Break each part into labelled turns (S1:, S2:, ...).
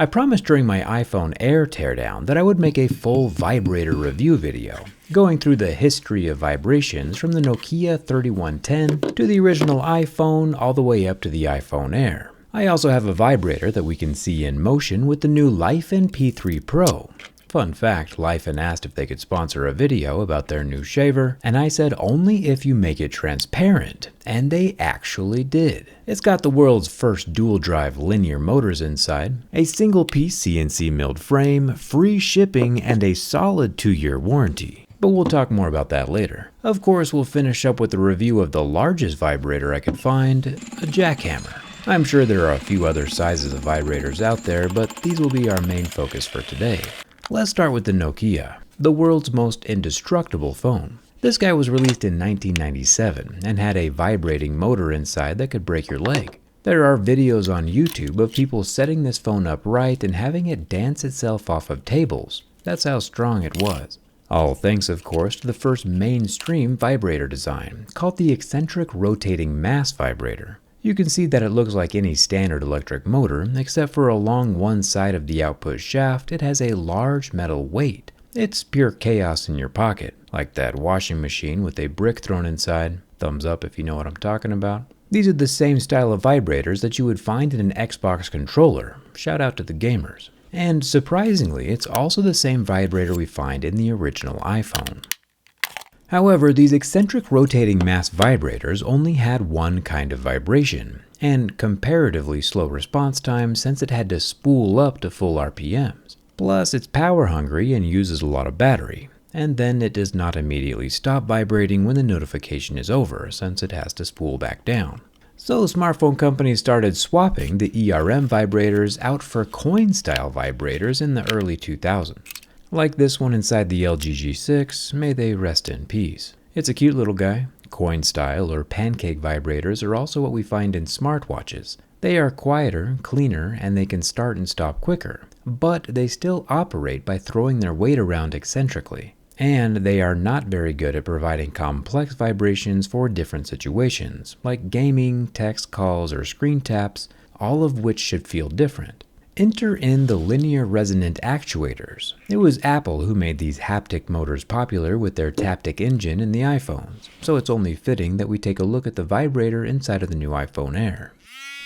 S1: I promised during my iPhone Air teardown that I would make a full vibrator review video, going through the history of vibrations from the Nokia 3110 to the original iPhone all the way up to the iPhone Air. I also have a vibrator that we can see in motion with the new Lyfen P3 Pro. Fun fact, Lyfen asked if they could sponsor a video about their new shaver, and I said only if you make it transparent, and they actually did. It's got the world's first dual-drive linear motors inside, a single-piece CNC milled frame, free shipping, and a solid 2-year warranty. But we'll talk more about that later. Of course, we'll finish up with a review of the largest vibrator I could find, a Jackhammer. I'm sure there are a few other sizes of vibrators out there, but these will be our main focus for today. Let's start with the Nokia, the world's most indestructible phone. This guy was released in 1997 and had a vibrating motor inside that could break your leg. There are videos on YouTube of people setting this phone up right and having it dance itself off of tables. That's how strong it was. All thanks, of course, to the first mainstream vibrator design, called the Eccentric rotating mass vibrator. You can see that it looks like any standard electric motor, except for along one side of the output shaft, it has a large metal weight. It's pure chaos in your pocket, like that washing machine with a brick thrown inside. Thumbs up if you know what I'm talking about. These are the same style of vibrators that you would find in an Xbox controller. Shout out to the gamers. And surprisingly, it's also the same vibrator we find in the original iPhone. However, these eccentric rotating mass vibrators only had one kind of vibration, and comparatively slow response time since it had to spool up to full RPMs. Plus, it's power hungry and uses a lot of battery, and then it does not immediately stop vibrating when the notification is over since it has to spool back down. So smartphone companies started swapping the ERM vibrators out for coin-style vibrators in the early 2000s. Like this one inside the LG G6, may they rest in peace. It's a cute little guy. Coin-style or pancake vibrators are also what we find in smartwatches. They are quieter, cleaner, and they can start and stop quicker, but they still operate by throwing their weight around eccentrically. And they are not very good at providing complex vibrations for different situations, like gaming, text calls, or screen taps, all of which should feel different. Enter in the linear resonant actuators. It was Apple who made these haptic motors popular with their Taptic engine in the iPhones, so it's only fitting that we take a look at the vibrator inside of the new iPhone Air.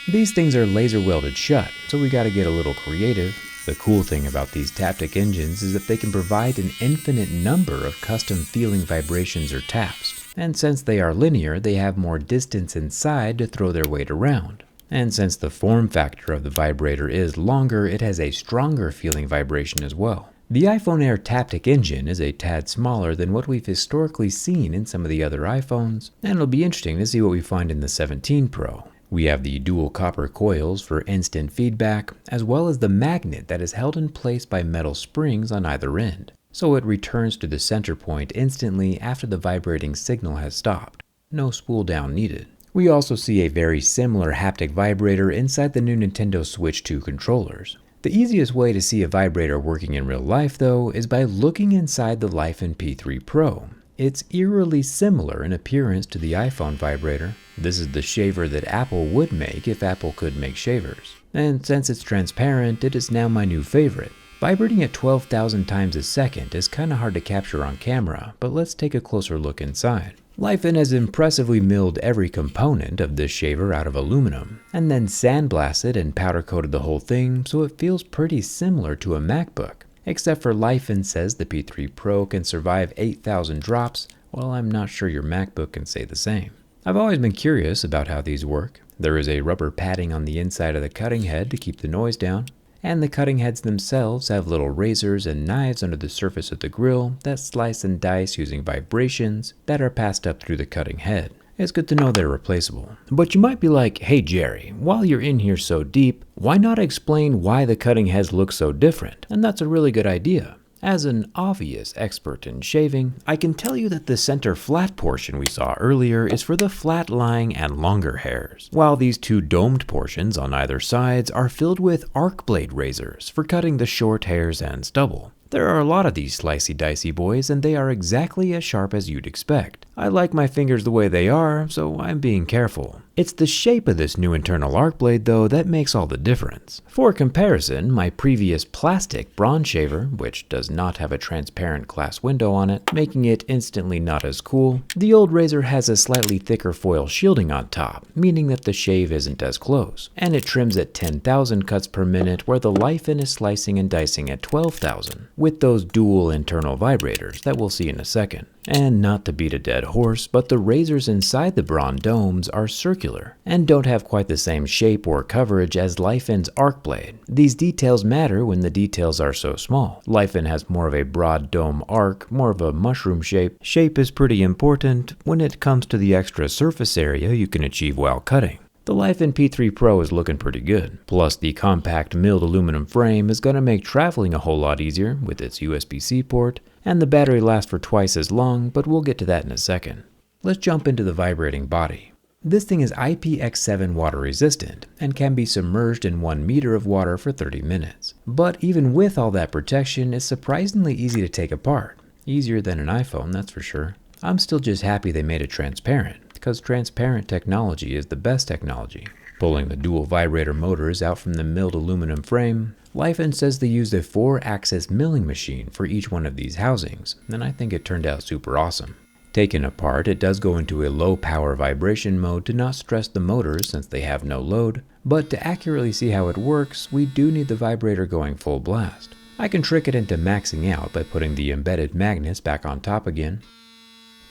S1: These things are laser welded shut, so we gotta get a little creative. The cool thing about these Taptic engines is that they can provide an infinite number of custom feeling vibrations or taps, and since they are linear, they have more distance inside to throw their weight around. And since the form factor of the vibrator is longer, it has a stronger feeling vibration as well. The iPhone Air Taptic engine is a tad smaller than what we've historically seen in some of the other iPhones, and it'll be interesting to see what we find in the 17 Pro. We have the dual copper coils for instant feedback, as well as the magnet that is held in place by metal springs on either end, so it returns to the center point instantly after the vibrating signal has stopped. No spool down needed. We also see a very similar haptic vibrator inside the new Nintendo Switch 2 controllers. The easiest way to see a vibrator working in real life, though, is by looking inside the Lyfen P3 Pro. It's eerily similar in appearance to the iPhone vibrator. This is the shaver that Apple would make if Apple could make shavers. And since it's transparent, it is now my new favorite. Vibrating at 12,000 times a second is kinda hard to capture on camera, but let's take a closer look inside. Lyfen has impressively milled every component of this shaver out of aluminum, and then sandblasted and powder coated the whole thing so it feels pretty similar to a MacBook. Except for Lyfen says the P3 Pro can survive 8,000 drops, well, I'm not sure your MacBook can say the same. I've always been curious about how these work. There is a rubber padding on the inside of the cutting head to keep the noise down, and the cutting heads themselves have little razors and knives under the surface of the grill that slice and dice using vibrations that are passed up through the cutting head. It's good to know they're replaceable. But you might be like, hey Jerry, while you're in here so deep, why not explain why the cutting heads look so different? And that's a really good idea. As an obvious expert in shaving, I can tell you that the center flat portion we saw earlier is for the flat lying and longer hairs, while these two domed portions on either sides are filled with arc blade razors for cutting the short hairs and stubble. There are a lot of these slicey dicey boys, and they are exactly as sharp as you'd expect. I like my fingers the way they are, so I'm being careful. It's the shape of this new internal arc blade though that makes all the difference. For comparison, my previous plastic bronze shaver, which does not have a transparent glass window on it, making it instantly not as cool, the old razor has a slightly thicker foil shielding on top, meaning that the shave isn't as close, and it trims at 10,000 cuts per minute where the Lifen is slicing and dicing at 12,000, with those dual internal vibrators that we'll see in a second. And not to beat a dead horse, but the razors inside the Braun domes are circular and don't have quite the same shape or coverage as Lifen's arc blade. These details matter when the details are so small. Lifen has more of a broad dome arc, more of a mushroom shape. Shape is pretty important when it comes to the extra surface area you can achieve while cutting. The Lifen P3 Pro is looking pretty good. Plus, the compact milled aluminum frame is going to make traveling a whole lot easier with its USB-C port, and the battery lasts for twice as long, but we'll get to that in a second. Let's jump into the vibrating body. This thing is IPX7 water resistant and can be submerged in 1 meter of water for 30 minutes. But even with all that protection, it's surprisingly easy to take apart. Easier than an iPhone, that's for sure. I'm still just happy they made it transparent, because transparent technology is the best technology. Pulling the dual vibrator motors out from the milled aluminum frame, Lifen says they used a 4-axis milling machine for each one of these housings, and I think it turned out super awesome. Taken apart, it does go into a low power vibration mode to not stress the motors since they have no load, but to accurately see how it works, we do need the vibrator going full blast. I can trick it into maxing out by putting the embedded magnets back on top again.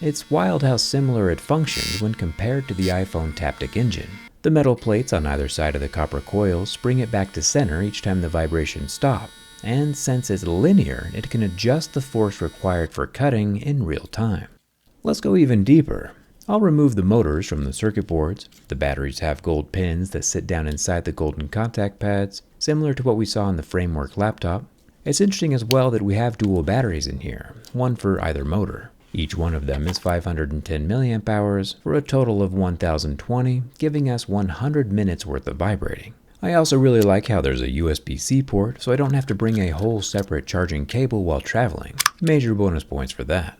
S1: It's wild how similar it functions when compared to the iPhone Taptic engine. The metal plates on either side of the copper coils spring it back to center each time the vibrations stop, and since it's linear, it can adjust the force required for cutting in real time. Let's go even deeper. I'll remove the motors from the circuit boards. The batteries have gold pins that sit down inside the golden contact pads, similar to what we saw in the Framework laptop. It's interesting as well that we have dual batteries in here, one for either motor. Each one of them is 510 milliamp hours for a total of 1020, giving us 100 minutes worth of vibrating. I also really like how there's a USB-C port, so I don't have to bring a whole separate charging cable while traveling. Major bonus points for that.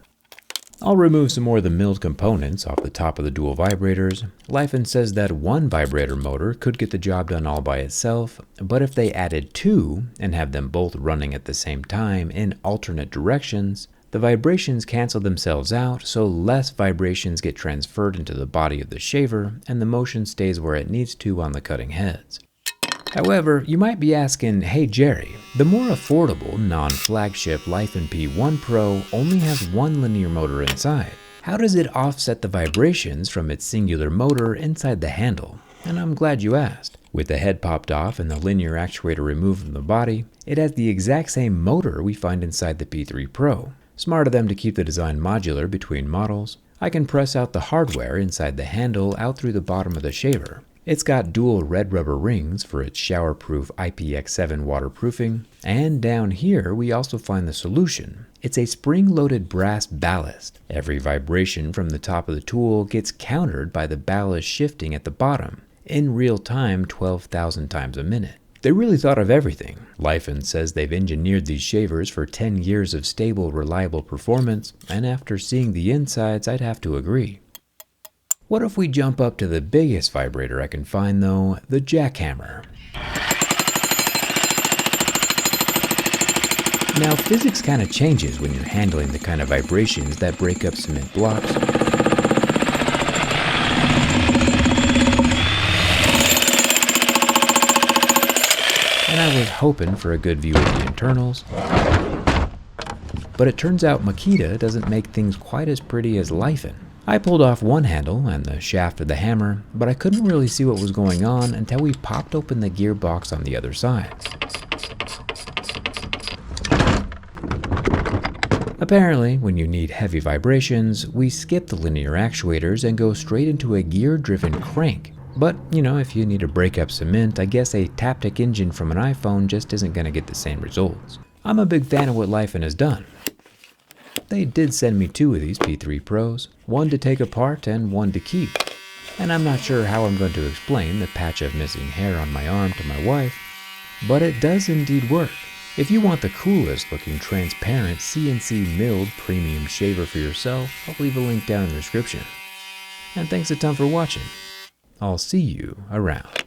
S1: I'll remove some more of the milled components off the top of the dual vibrators. Lifen says that one vibrator motor could get the job done all by itself, but if they added 2 and have them both running at the same time in alternate directions, the vibrations cancel themselves out, so less vibrations get transferred into the body of the shaver, and the motion stays where it needs to on the cutting heads. However, you might be asking, hey Jerry, the more affordable, non-flagship Lifen P1 Pro only has one linear motor inside. How does it offset the vibrations from its singular motor inside the handle? And I'm glad you asked. With the head popped off and the linear actuator removed from the body, it has the exact same motor we find inside the P3 Pro. Smart of them to keep the design modular between models. I can press out the hardware inside the handle out through the bottom of the shaver. It's got dual red rubber rings for its showerproof IPX7 waterproofing, and down here we also find the solution. It's a spring-loaded brass ballast. Every vibration from the top of the tool gets countered by the ballast shifting at the bottom, in real time 12,000 times a minute. They really thought of everything. Lifen says they've engineered these shavers for 10 years of stable, reliable performance, and after seeing the insides, I'd have to agree. What if we jump up to the biggest vibrator I can find though, the Jackhammer? Now physics kind of changes when you're handling the kind of vibrations that break up cement blocks. And I was hoping for a good view of the internals. But it turns out Makita doesn't make things quite as pretty as Lifen. I pulled off one handle and the shaft of the hammer, but I couldn't really see what was going on until we popped open the gearbox on the other side. Apparently, when you need heavy vibrations, we skip the linear actuators and go straight into a gear-driven crank. But, if you need to break up cement, I guess a Taptic engine from an iPhone just isn't going to get the same results. I'm a big fan of what Lifen has done. They did send me 2 of these P3 Pros, one to take apart and one to keep. And I'm not sure how I'm going to explain the patch of missing hair on my arm to my wife, but it does indeed work. If you want the coolest looking transparent CNC milled premium shaver for yourself, I'll leave a link down in the description. And thanks a ton for watching. I'll see you around.